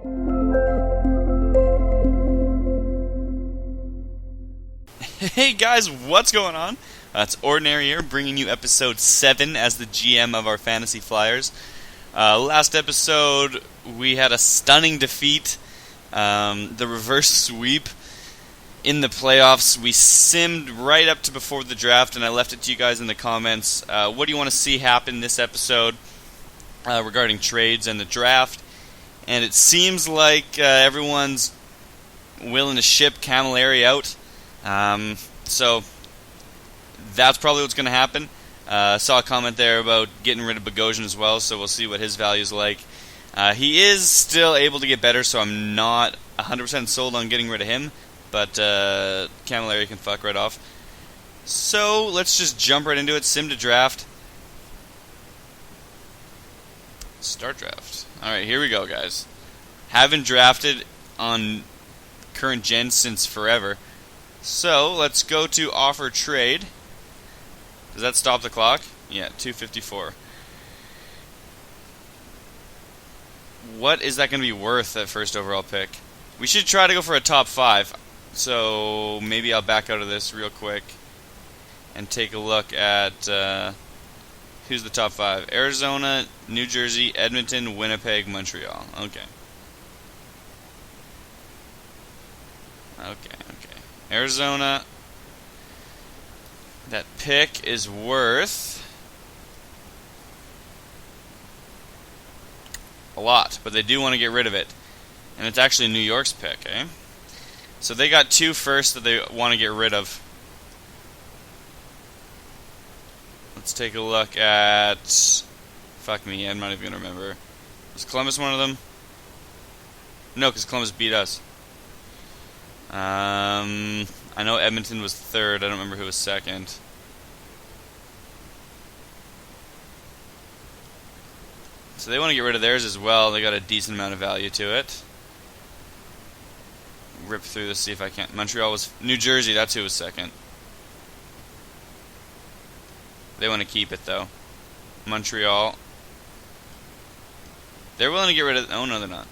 Hey guys, what's going on? It's Ordinary here, bringing you episode 7 as the GM of our Fantasy Flyers. Last episode, we had a stunning defeat, the reverse sweep in the playoffs. We simmed right up to before the draft, and I left it to you guys in the comments. What do you want to see happen this episode regarding trades and the draft? And it seems like everyone's willing to ship Camilleri out. So that's probably what's going to happen. Saw a comment there about getting rid of Bogosian as well, so we'll see what his value is like. He is still able to get better, so I'm not 100% sold on getting rid of him, but Camilleri can fuck right off. So let's just jump right into it. Sim to draft. Start draft. Alright, here we go, guys. Haven't drafted on current gen since forever. So, let's go to offer trade. Does that stop the clock? Yeah, 254. What is that going to be worth, that first overall pick? We should try to go for a top 5. So, maybe I'll back out of this real quick and take a look at who's the top 5. Arizona, New Jersey, Edmonton, Winnipeg, Montreal. Okay. Arizona, that pick is worth a lot, but they do want to get rid of it. And it's actually New York's pick, eh? So they got 2 first that they want to get rid of. Let's take a look at... Fuck me, I'm not even going to remember. Was Columbus one of them? No, because Columbus beat us. I know Edmonton was 3rd. I don't remember who was 2nd. So they want to get rid of theirs as well. They got a decent amount of value to it. Rip through this, see if I can. Montreal was... New Jersey, that's who was 2nd. They want to keep it, though. Montreal. They're willing to get rid of... Oh, no, they're not.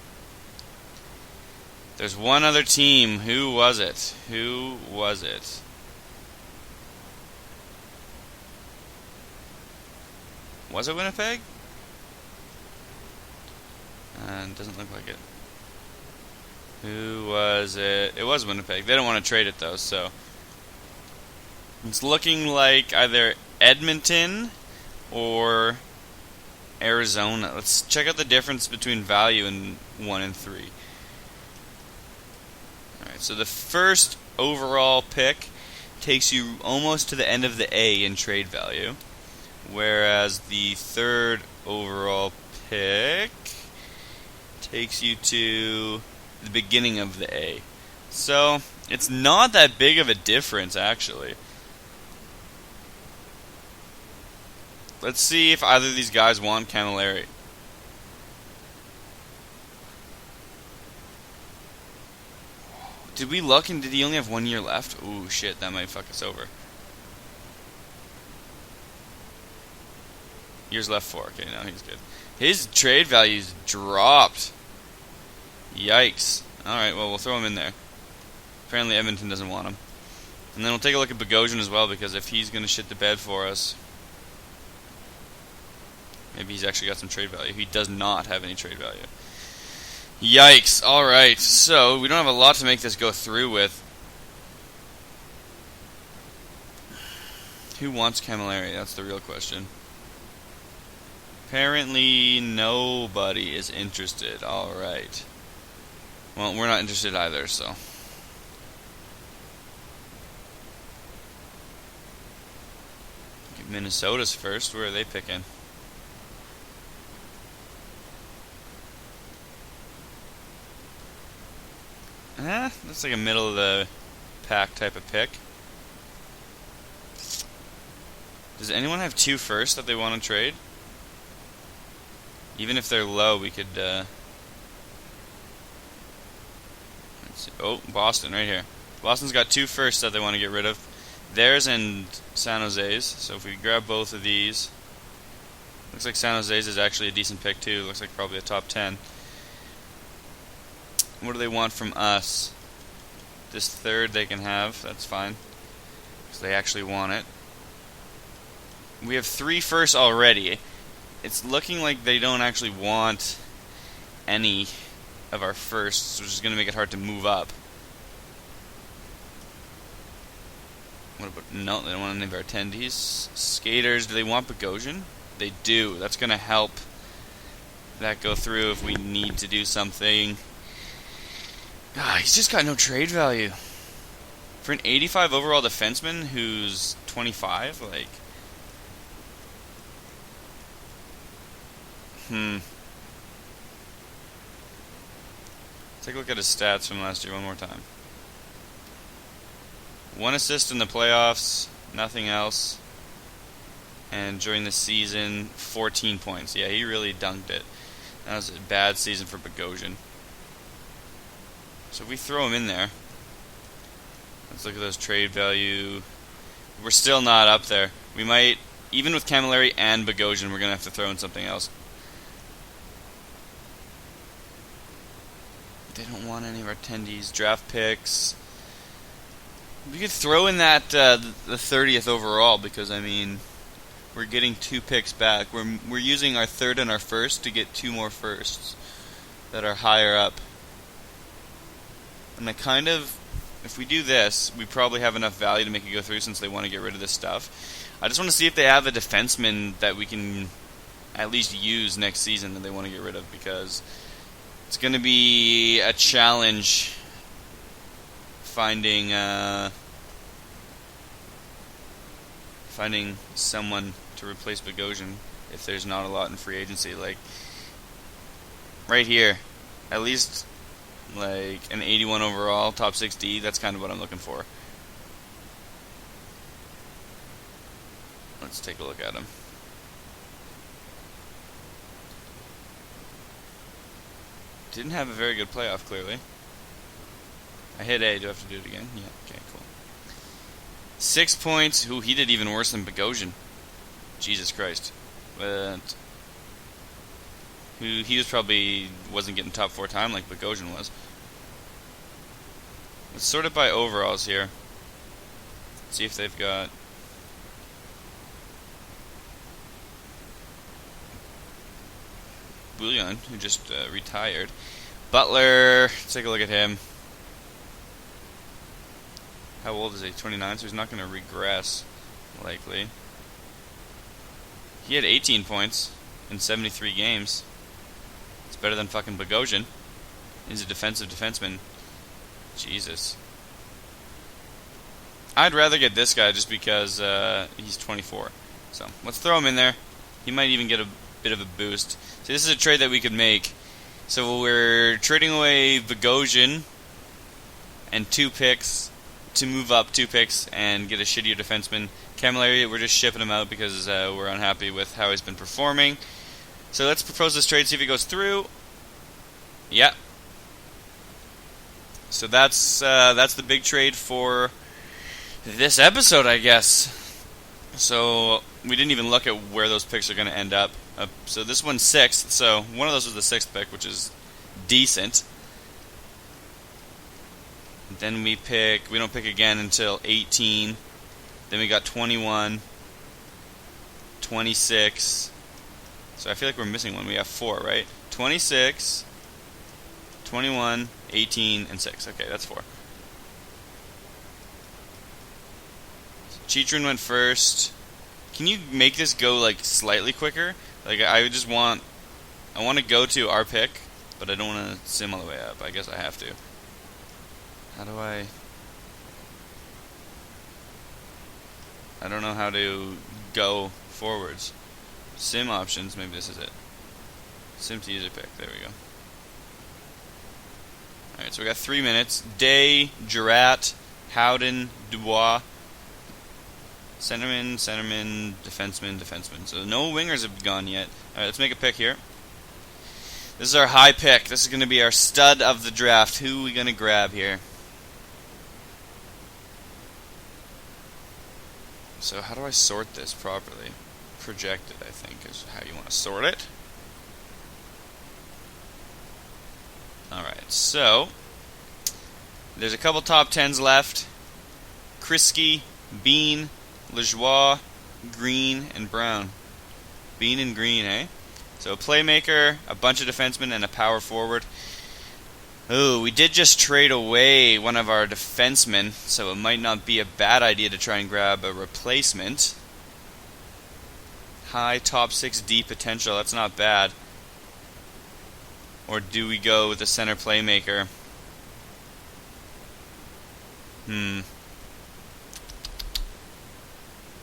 There's one other team. Who was it? Who was it? Was it Winnipeg? Doesn't look like it. Who was it? It was Winnipeg. They don't want to trade it, though, so... It's looking like either Edmonton or Arizona. Let's check out the difference between value in 1 and 3. Alright, so the first overall pick takes you almost to the end of the A in trade value, whereas the third overall pick takes you to the beginning of the A. So, it's not that big of a difference, actually. Let's see if either of these guys want Camilleri. Did we look and did he only have 1 year left? Ooh, shit, that might fuck us over. Years left 4. Okay, no, he's good. His trade value's dropped. Yikes. Alright, well, we'll throw him in there. Apparently Edmonton doesn't want him. And then we'll take a look at Bogosian as well, because if he's going to shit the bed for us, maybe he's actually got some trade value. He does not have any trade value. Yikes. Alright, so we don't have a lot to make this go through with. Who wants Camilleri? That's the real question. Apparently nobody is interested. Alright. Well, we're not interested either, so... Minnesota's first. Where are they picking? That's like a middle of the pack type of pick. Does anyone have 2 first that they want to trade? Even if they're low, we could, let's see. Oh, Boston right here. Boston's got 2 firsts that they want to get rid of. Theirs and San Jose's. So if we grab both of these, looks like San Jose's is actually a decent pick too. Looks like probably a top 10. What do they want from us? This third they can have. That's fine. Because they actually want it. We have 3 firsts already. It's looking like they don't actually want any of our firsts, which is going to make it hard to move up. What about... No, they don't want any of our attendees. Skaters, do they want Bogosian? They do. That's going to help that go through if we need to do something. He's just got no trade value. For an 85 overall defenseman who's 25, like... Take a look at his stats from last year one more time. 1 assist in the playoffs, nothing else. And during the season, 14 points. Yeah, he really dunked it. That was a bad season for Bogosian. So if we throw him in there, let's look at those trade value. We're still not up there. We might, even with Camilleri and Bogosian, we're going to have to throw in something else. They don't want any of our attendees. Draft picks. We could throw in that the 30th overall because, I mean, we're getting 2 picks back. We're using our 3rd and our 1st to get 2 more firsts that are higher up. And I kind of, if we do this, we probably have enough value to make it go through since they want to get rid of this stuff. I just want to see if they have a defenseman that we can at least use next season that they want to get rid of, because it's going to be a challenge finding someone to replace Bogosian if there's not a lot in free agency. Like right here, at least like an 81 overall, top 6D. That's kind of what I'm looking for. Let's take a look at him. Didn't have a very good playoff, clearly. I hit A. Do I have to do it again? Yeah, okay, cool. 6 points. Ooh, he did even worse than Bogosian. Jesus Christ. But he was probably wasn't getting top 4 time like Bogosian was. Let's sort it by overalls here. See if they've got... Bouillon, who just retired. Butler, let's take a look at him. How old is he? 29, so he's not going to regress, likely. He had 18 points in 73 games. It's better than fucking Bogosian. He's a defensive defenseman. Jesus. I'd rather get this guy just because he's 24. So, let's throw him in there. He might even get a bit of a boost. So this is a trade that we could make. So we're trading away Bogosian and 2 picks to move up 2 picks and get a shittier defenseman. Camilleri, we're just shipping him out because we're unhappy with how he's been performing. So let's propose this trade, see if it goes through. Yeah. So that's the big trade for this episode, I guess. So we didn't even look at where those picks are going to end up. So this one's 6th, so one of those was the 6th pick, which is decent. Then we don't pick again until 18. Then we got 21, 26. So I feel like we're missing one. We have 4, right? 26, 21, 18, and 6. Okay, that's 4. Chitrin went first. Can you make this go like slightly quicker? Like I want to go to our pick, but I don't want to sim all the way up. I guess I have to. How do I don't know how to go forwards. Sim options, maybe this is it. Sim to user pick, there we go. Alright, so we got 3 minutes. Day, Girat, Howden, Dubois, centerman, defenseman. So no wingers have gone yet. Alright, let's make a pick here. This is our high pick. This is going to be our stud of the draft. Who are we going to grab here? So how do I sort this properly? Projected, I think, is how you want to sort it. Alright. Alright, so there's a couple top 10s left. Krisky, Bean, Lajoie, Green, and Brown. Bean and Green, eh? So a playmaker, a bunch of defensemen, and a power forward. Ooh, we did just trade away one of our defensemen, so it might not be a bad idea to try and grab a replacement. High top 6D potential, that's not bad. Or do we go with the center playmaker?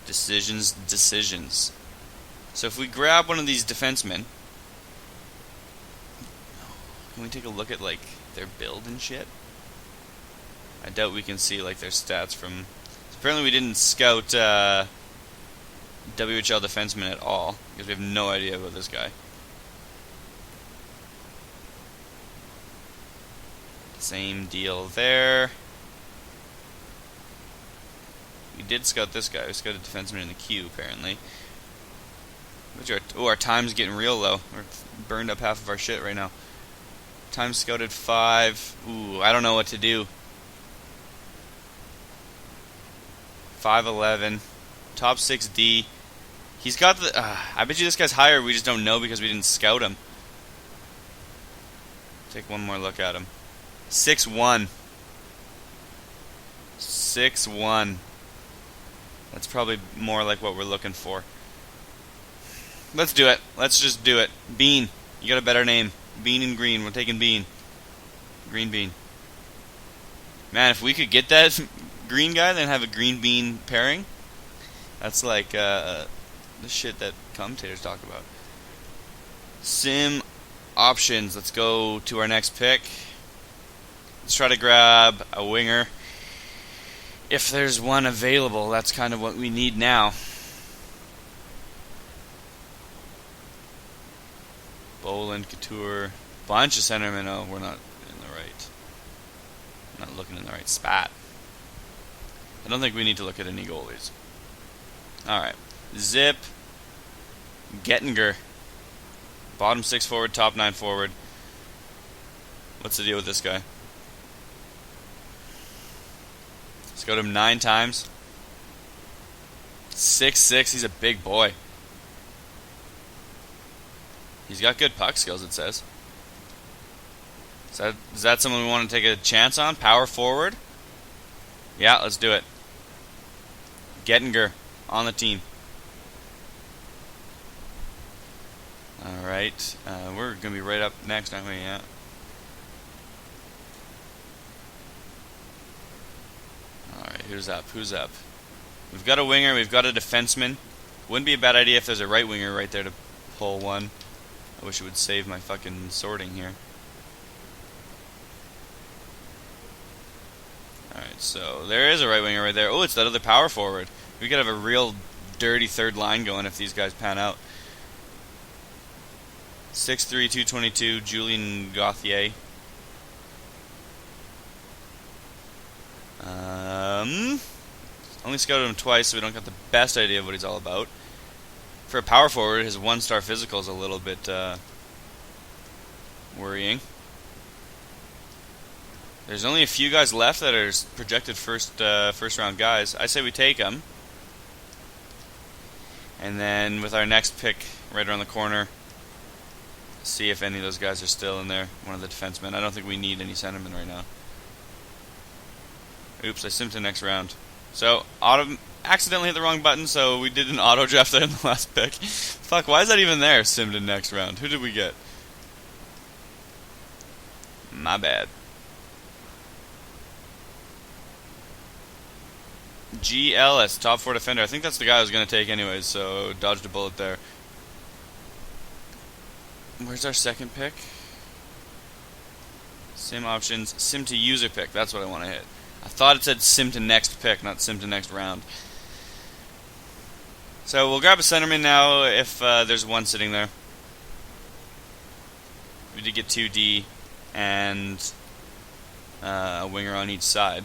Decisions. So if we grab one of these defensemen, can we take a look at like their build and shit? I doubt we can see like their stats from. Apparently we didn't scout WHL defensemen at all because we have no idea about this guy. Same deal there. We did scout this guy. We scouted defenseman in the queue, apparently. Our time's getting real low. We're burned up half of our shit right now. Time scouted 5. Ooh, I don't know what to do. 5'11". Top 6D. He's got the... I bet you this guy's higher. We just don't know because we didn't scout him. Take one more look at him. 6'1". 6'1". That's probably more like what we're looking for. Let's do it. Let's just do it. Bean. You got a better name. Bean and Green. We're taking Bean. Green Bean. Man, if we could get that green guy, then have a green bean pairing, that's like the shit that commentators talk about. Sim options. Let's go to our next pick. Let's try to grab a winger. If there's one available, that's kind of what we need now. Boland, Couture, bunch of centermen. Oh, we're not in the right. Not looking in the right spot. I don't think we need to look at any goalies. Alright. Zip. Gettinger. Bottom 6 forward, top 9 forward. What's the deal with this guy? Let's go to him 9 times. 6'6". He's a big boy. He's got good puck skills, it says. Is that someone we want to take a chance on? Power forward? Yeah, let's do it. Gettinger on the team. Alright. We're going to be right up next, aren't we? Yeah. Alright, who's up? Who's up? We've got a winger. We've got a defenseman. Wouldn't be a bad idea if there's a right winger right there to pull one. I wish it would save my fucking sorting here. Alright, so there is a right winger right there. Oh, it's that other power forward. We could have a real dirty third line going if these guys pan out. 6'3", 222, Julien Gauthier. Only scouted him twice, so we don't got the best idea of what he's all about. For a power forward, his 1-star physical is a little bit worrying. There's only a few guys left that are projected first round guys. I say we take them. And then with our next pick right around the corner, see if any of those guys are still in there. One of the defensemen. I don't think we need any centermen right now. Oops, I simmed to next round. So, accidentally hit the wrong button, so we did an auto draft there in the last pick. Fuck, why is that even there? Simmed in next round. Who did we get? My bad. G. Ellis, top 4 defender. I think that's the guy I was going to take anyways, so dodged a bullet there. Where's our second pick? Sim options. Sim to user pick. That's what I want to hit. I thought it said sim to next pick, not sim to next round. So we'll grab a centerman now if there's one sitting there. We did get 2D and a winger on each side.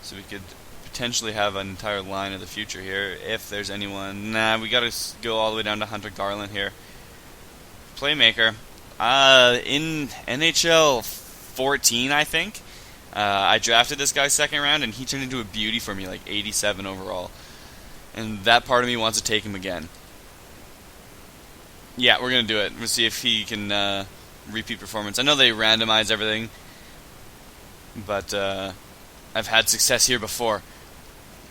So we could potentially have an entire line of the future here if there's anyone. Nah, we got to go all the way down to Hunter Garland here. Playmaker. In NHL 14, I think, I drafted this guy second round, and he turned into a beauty for me, like 87 overall. And that part of me wants to take him again. Yeah, we're going to do it. We'll see if he can repeat performance. I know they randomize everything, but I've had success here before.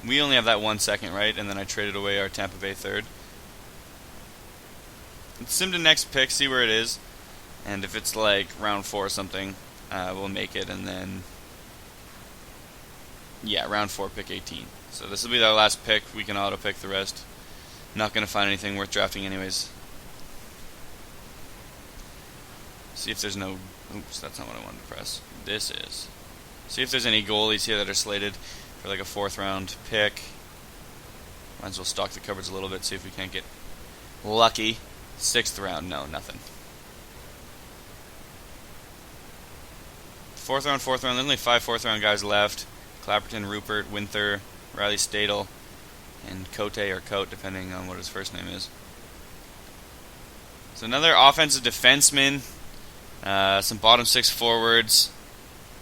We only have that 1 second, right? And then I traded away our Tampa Bay third. Let's sim to next pick, see where it is. And if it's like round 4 or something, we'll make it. And then, yeah, round 4, pick 18. So this will be our last pick. We can auto-pick the rest. Not going to find anything worth drafting anyways. See if there's no... Oops, that's not what I wanted to press. This is. See if there's any goalies here that are slated for like a 4th round pick. Might as well stock the cupboards a little bit, see if we can't get lucky. 6th round, no, nothing. 4th round, there's only 5 4th round guys left. Clapperton, Rupert, Winther, Riley Stadel, and Cote or Cote, depending on what his first name is. So another offensive defenseman, some bottom 6 forwards.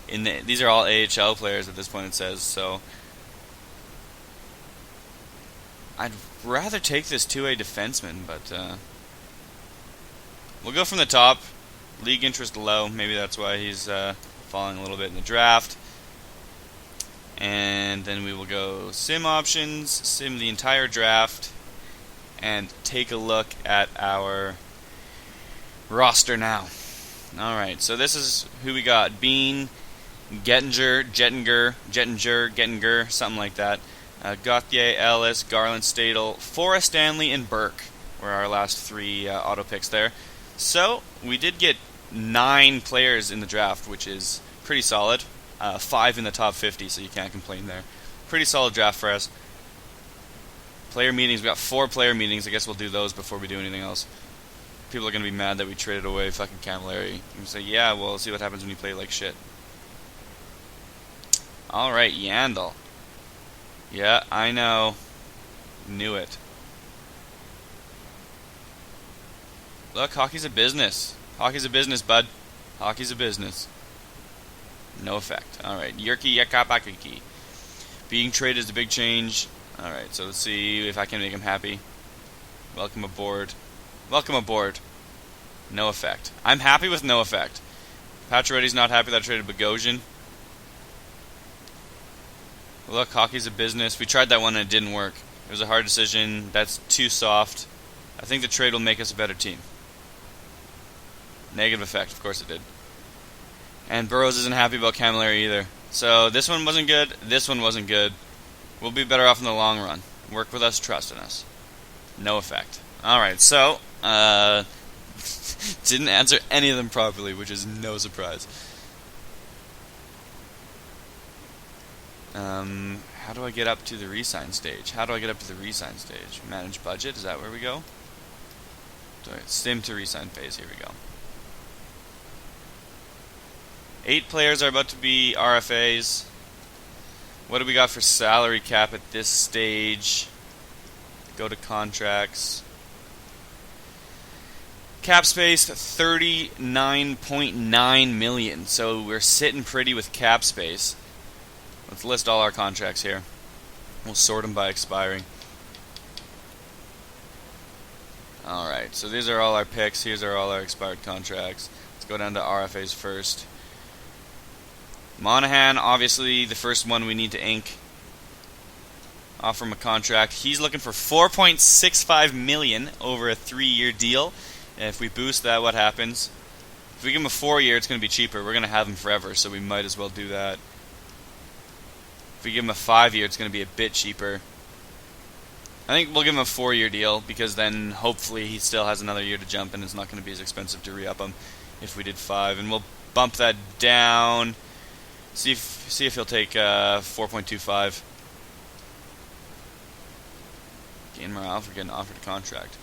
These are all AHL players at this point, it says, so I'd rather take this 2A defenseman, but we'll go from the top. League interest low, maybe that's why he's falling a little bit in the draft. And then we will go sim options, sim the entire draft, and take a look at our roster now. Alright, so this is who we got. Bean, Gettinger, something like that. Gauthier, Ellis, Garland, Stadel, Forrest, Stanley, and Burke were our last 3 auto picks there. So, we did get 9 players in the draft, which is pretty solid. 5 in the top 50, so you can't complain there. Pretty solid draft for us. Player meetings, we got 4 player meetings. I guess we'll do those before we do anything else. People are going to be mad that we traded away fucking Camilleri. You can say, yeah, well, see what happens when you play like shit. Alright, Yandel. Yeah, I know. Knew it. Look, hockey's a business. Hockey's a business, bud. Hockey's a business. No effect. Alright, Yurki Yakapakiki. Being traded is a big change. Alright, so let's see if I can make him happy. Welcome aboard. Welcome aboard. No effect. I'm happy with no effect. Pacioretty's not happy that I traded Bogosian. Look, hockey's a business. We tried that one and it didn't work. It was a hard decision. That's too soft. I think the trade will make us a better team. Negative effect. Of course it did. And Burroughs isn't happy about Camilleri either. So this one wasn't good. This one wasn't good. We'll be better off in the long run. Work with us, trust in us. No effect. Alright, so, didn't answer any of them properly, which is no surprise. How do I get up to the re-sign stage? Manage budget, is that where we go? Sorry, sim to re-sign phase, here we go. 8 players are about to be RFAs. What do we got for salary cap at this stage? Go to contracts. Cap space, $39.9 million. So we're sitting pretty with cap space. Let's list all our contracts here. We'll sort them by expiring. Alright, so these are all our picks. Here's all our expired contracts. Let's go down to RFAs first. Monahan, obviously the first one we need to ink. Offer him a contract. He's looking for $4.65 million over a 3-year deal. And if we boost that, what happens? If we give him a 4-year, it's going to be cheaper. We're going to have him forever, so we might as well do that. If we give him a 5-year, it's going to be a bit cheaper. I think we'll give him a 4-year deal, because then hopefully he still has another year to jump, and it's not going to be as expensive to re-up him if we did 5. And we'll bump that down. See if he'll take 4.25. Gain morale for getting offered a contract.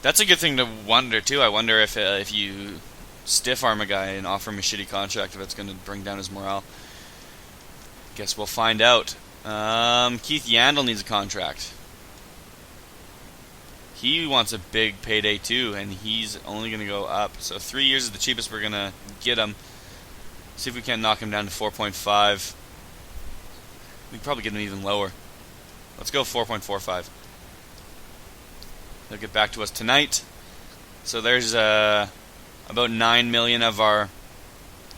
That's a good thing to wonder too. I wonder if you stiff arm a guy and offer him a shitty contract, if it's going to bring down his morale. Guess we'll find out. Keith Yandel needs a contract. He wants a big payday too, and he's only going to go up. So 3 years is the cheapest we're going to get him. See if we can't knock him down to 4.5. We can probably get him even lower. Let's go 4.45. He'll get back to us tonight. So there's about 9 million of our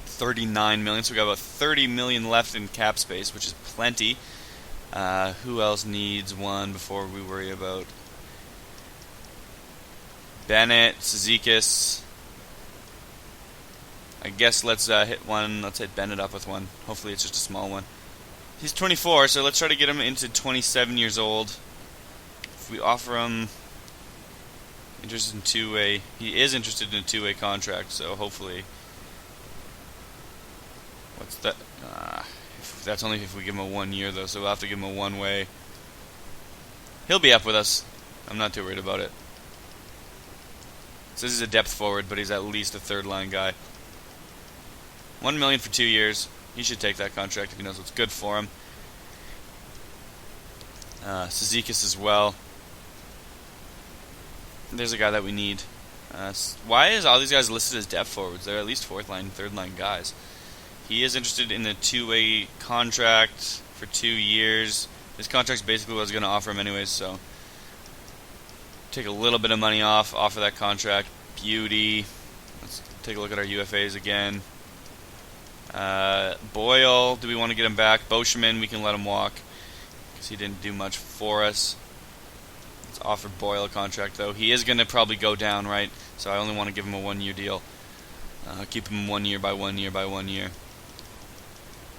39 million. So we got about 30 million left in cap space, which is plenty. Who else needs one before we worry about Bennett, Dekes? I guess let's hit one. Let's hit Bennett up with one. Hopefully it's just a small one. He's 24, so let's try to get him into 27 years old. If we offer him interested in two-way, he is interested in a two-way contract. So hopefully, what's that? That's only if we give him a 1 year though. So we'll have to give him a one-way. He'll be up with us. I'm not too worried about it. So this is a depth forward, but he's at least a third-line guy. 1 million for 2 years. He should take that contract if he knows what's good for him. Dekes as well. There's a guy that we need. Why is all these guys listed as depth forwards? They're at least fourth-line, third-line guys. He is interested in a two-way contract for 2 years. This contract's basically what I was going to offer him anyways, so take a little bit of money off, offer that contract. Beauty. Let's take a look at our UFAs again. Boyle, do we want to get him back? Boschman, we can let him walk because he didn't do much for us. Let's offer Boyle a contract though. He is going to probably go down, right? So I only want to give him a 1 year deal. Keep him 1 year by 1 year by 1 year.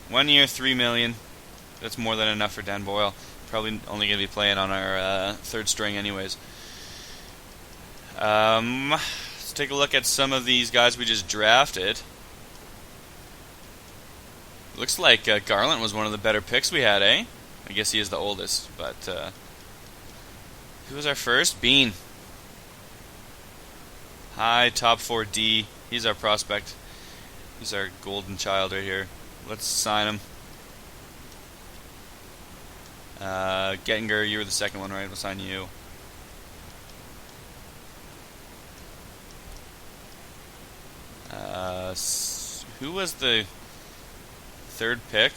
1 year, 3 million. That's more than enough for Dan Boyle. Probably only going to be playing on our third string anyways. Let's take a look at some of these guys we just drafted. Looks like Garland was one of the better picks we had, eh? I guess he is the oldest, but who was our first? Bean. High, top 4D. He's our prospect. He's our golden child right here. Let's sign him. Gettinger, you were the second one, right? We'll sign you. Who was the third pick?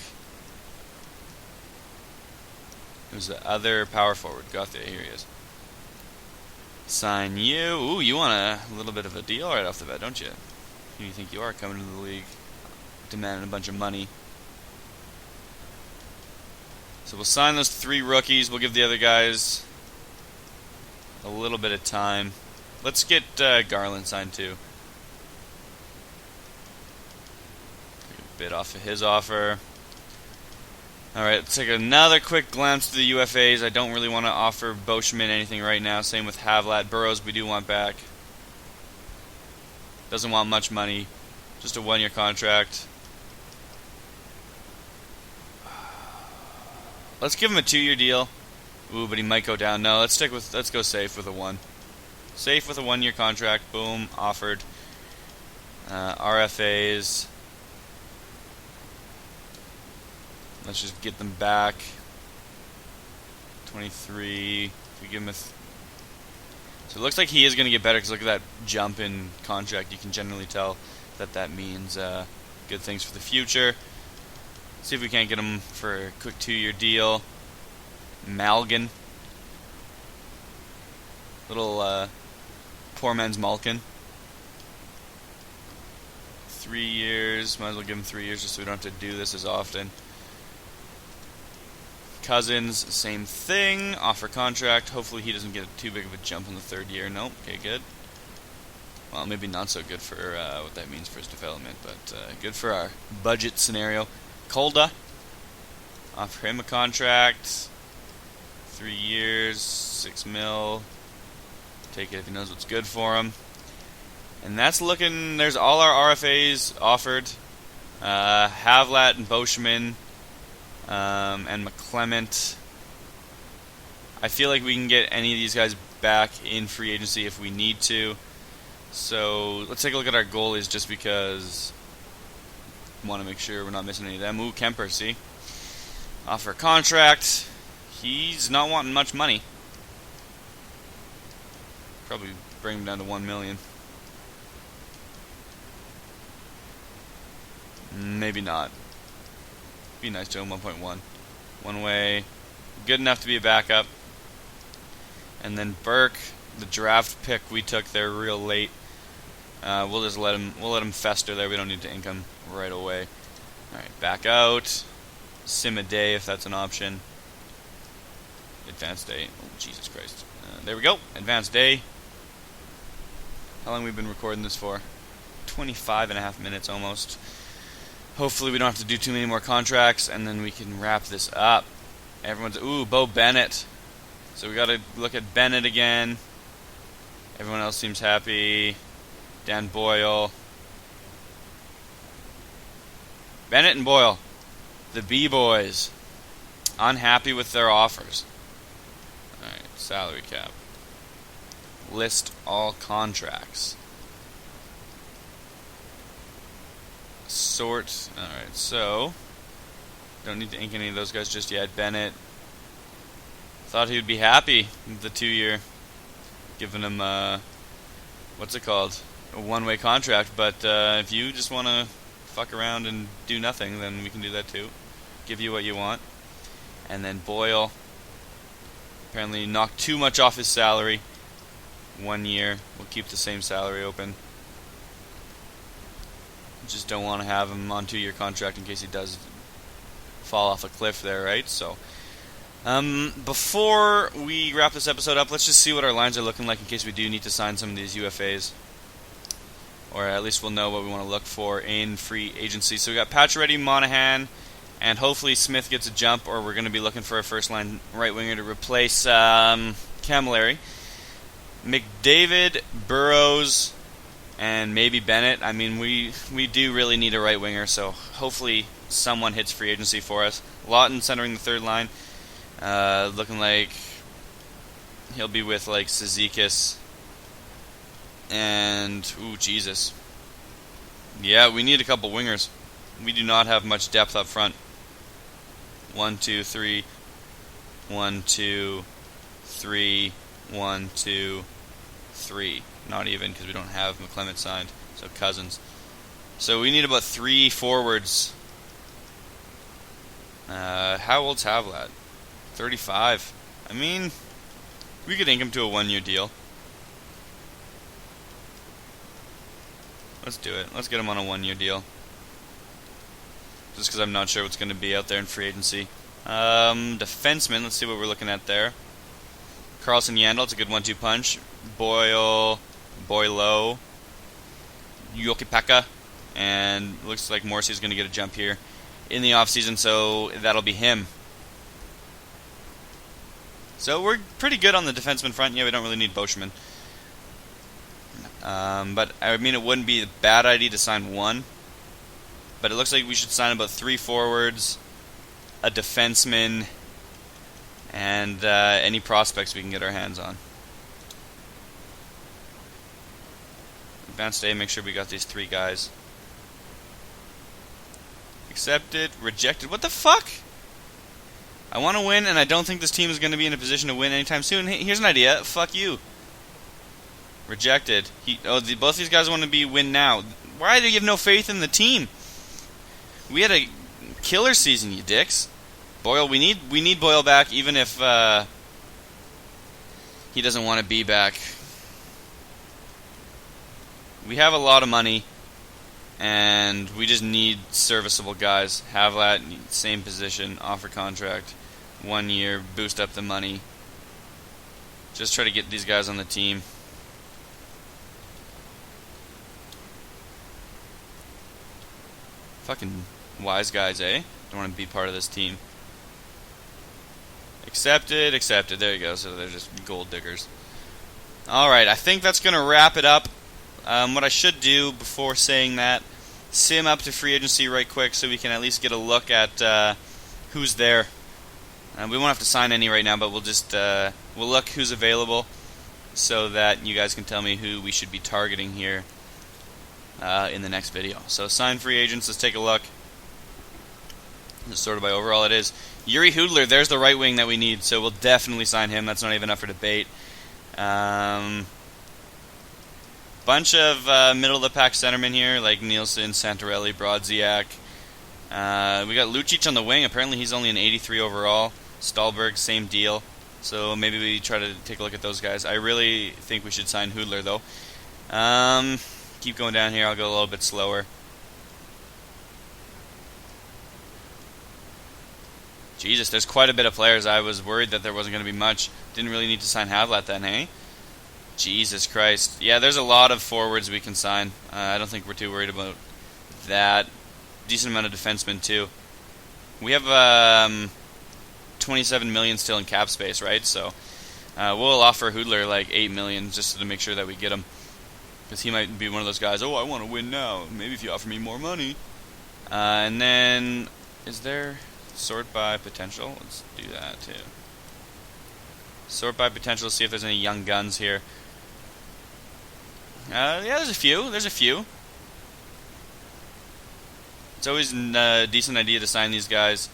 It was the other power forward. Got there. Here he is. Sign you. Ooh, you want a little bit of a deal right off the bat, don't you? Who do you think you are coming to the league? Demanding a bunch of money. So we'll sign those 3 rookies. We'll give the other guys a little bit of time. Let's get Garland signed too. Take a bit off of his offer. Alright, let's take another quick glance to the UFAs. I don't really want to offer Boschman anything right now. Same with Havlat. Burrows we do want back. Doesn't want much money. Just a 1 year contract. Let's give him a 2 year deal. Ooh, but he might go down. No, let's go safe with a 1. Safe with a 1 year contract. Boom, offered. RFAs. Let's just get them back. 23. If we give him a so it looks like he is going to get better because look at that jump in contract. You can generally tell that means good things for the future. See if we can't get him for a quick 2 year deal. Malgin. Little poor man's Malkin. 3 years. Might as well give him 3 years just so we don't have to do this as often. Cousins, same thing. Offer contract. Hopefully he doesn't get too big of a jump in the 3rd year. Nope. Okay, good. Well, maybe not so good for what that means for his development, but good for our budget scenario. Kolda. Offer him a contract. 3 years, 6 mil. Take it if he knows what's good for him. And that's looking. There's all our RFAs offered. Havlat and Boschman. And McClement. I feel like we can get any of these guys back in free agency if we need to. So let's take a look at our goalies just because I want to make sure we're not missing any of them. Ooh, Kemper, see? Offer a contract. He's not wanting much money. Probably bring him down to 1 million. Maybe not. Be nice to him 1.1. One way. Good enough to be a backup. And then Burke, the draft pick we took there real late. We'll just let him fester there. We don't need to ink him right away. Alright, back out. Sim a day if that's an option. Advanced day. Oh, Jesus Christ. There we go. Advanced day. How long have we been recording this for? 25.5 minutes almost. Hopefully we don't have to do too many more contracts, and then we can wrap this up. Everyone's... Ooh, Bo Bennett. So we got to look at Bennett again. Everyone else seems happy. Dan Boyle. Bennett and Boyle. The B-boys. Unhappy with their offers. Alright, salary cap. List all contracts. Sort. Alright, so don't need to ink any of those guys just yet. Bennett. Thought he would be happy with the 2-year. Giving him what's it called? A one-way contract, but if you just want to fuck around and do nothing, then we can do that too. Give you what you want. And then Boyle apparently knocked too much off his salary. 1 year. We'll keep the same salary open. Just don't want to have him on 2-year contract in case he does fall off a cliff there, right? So, before we wrap this episode up, let's just see what our lines are looking like in case we do need to sign some of these UFAs. Or at least we'll know what we want to look for in free agency. So we got Pacioretty, Monahan, and hopefully Smith gets a jump, or we're going to be looking for a first-line right winger to replace Camilleri. McDavid, Burrows, and maybe Bennett. I mean, we do really need a right winger, so hopefully someone hits free agency for us. Lawton centering the third line. Looking like he'll be with like Cizikas. And, ooh, Jesus. Yeah, we need a couple wingers. We do not have much depth up front. 1, 2, 3. 1, 2, 3. 1, 2, 3. Not even, because we don't have McClement signed. So Cousins. So we need about 3 forwards. How old's Havlat? 35. I mean, we could ink him to a 1-year deal. Let's do it. Let's get him on a 1-year deal. Just because I'm not sure what's going to be out there in free agency. Defenseman, let's see what we're looking at there. Carlson Yandel, it's a good 1-2 punch. Boyle, Boylo, Jokipeka, and looks like Morrissey's going to get a jump here in the offseason, so that'll be him. So we're pretty good on the defenseman front. Yeah, we don't really need Boschman. But, I mean, it wouldn't be a bad idea to sign 1. But it looks like we should sign about 3 forwards, a defenseman, and any prospects we can get our hands on. Advanced day, make sure we got these 3 guys. Accepted, rejected. What the fuck? I want to win, and I don't think this team is going to be in a position to win anytime soon. Hey, here's an idea. Fuck you. Rejected. Both these guys want to win now. Why do you have no faith in the team? We had a killer season, you dicks. Boyle, we need Boyle back, even if he doesn't want to be back. We have a lot of money, and we just need serviceable guys. Havlat, same position, offer contract, 1 year, boost up the money. Just try to get these guys on the team. Fucking wise guys, eh? Don't want to be part of this team. Accepted, accepted. There you go. So they're just gold diggers. Alright, I think that's going to wrap it up. What I should do before saying that, sim up to free agency right quick so we can at least get a look at who's there. We won't have to sign any right now, but we'll just we'll look who's available so that you guys can tell me who we should be targeting here in the next video. So sign free agents, let's take a look. Just sorted by overall it is. Yuri Hoodler, there's the right wing that we need, so we'll definitely sign him. That's not even up for debate. Bunch of middle-of-the-pack centermen here, like Nielsen, Santorelli, Brodziak. We got Lucic on the wing. Apparently he's only an 83 overall. Stahlberg, same deal. So maybe we try to take a look at those guys. I really think we should sign Hoodler, though. Keep going down here. I'll go a little bit slower. Jesus, there's quite a bit of players. I was worried that there wasn't going to be much. Didn't really need to sign Havlat then, hey? Jesus Christ. Yeah, there's a lot of forwards we can sign. I don't think we're too worried about that. Decent amount of defensemen, too. We have 27 million still in cap space, right? So we'll offer Hoodler like 8 million just to make sure that we get him. Because he might be one of those guys, oh, I want to win now. Maybe if you offer me more money. And then, is there... Sort by potential. Let's do that too. Sort by potential. See if there's any young guns here. Yeah, there's a few. There's a few. It's always a decent idea to sign these guys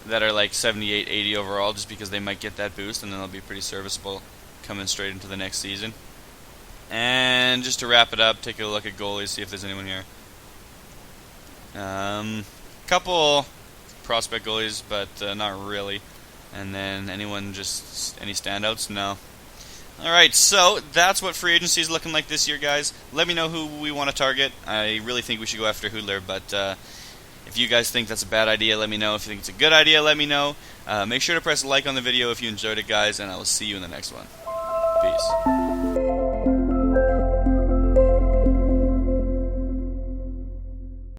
that are like 78, 80 overall, just because they might get that boost, and then they'll be pretty serviceable coming straight into the next season. And just to wrap it up, take a look at goalies, see if there's anyone here. Couple prospect goalies, but not really. And then any standouts? No. Alright, so that's what free agency is looking like this year, guys. Let me know who we want to target. I really think we should go after Hoodler, but if you guys think that's a bad idea, let me know. If you think it's a good idea, let me know. Make sure to press like on the video if you enjoyed it, guys, and I will see you in the next one. Peace.